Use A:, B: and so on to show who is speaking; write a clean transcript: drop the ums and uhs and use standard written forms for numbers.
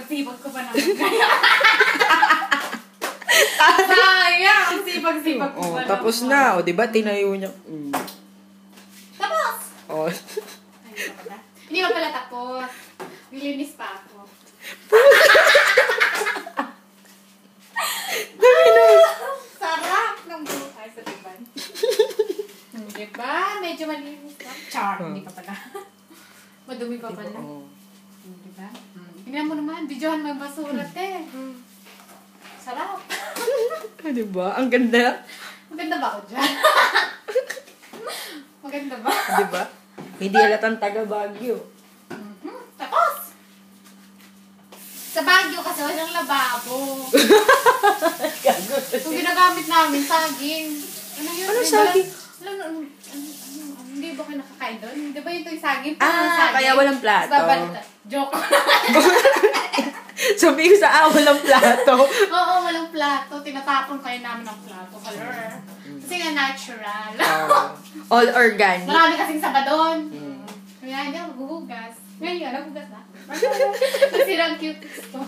A: sipag-sipag ko pa naman. Sayang! Ang sipag-sipag ko pa naman.
B: Tapos na. O, diba? Tinayo niya.
A: Tapos!
B: Oh.
A: Hindi pa pala tapos. Nilinis pa ako. Sarap ng buhay sa tiban. Diba? Medyo malinis pa. Char, hindi pa pala. Madumi pa pala. Diba? Tingnan mo naman, videohan mo yung basura, te. Sarap.
B: Diba? Ang ganda.
A: Maganda ba ako dyan? Maganda ba?
B: Diba? Hindi halatang taga Baguio.
A: Tapos! Sa Baguio kasi walang lababo. Kung ginagamit namin, saging. Ano yun?
B: Ano saging?
A: Hindi ba kayo nakakain doon? Di ba yung saging?
B: Kaya walang plato.
A: Joke.
B: Sabi ko walang plato.
A: Oo, walang plato. Tinatapon kayo namin ng plato. Color. Kasi nga natural.
B: All organic.
A: Marami kasing sabadon. Kaya hindi ako maghuhugas. Ngayon, naghugas na. Kasi ang cute ko.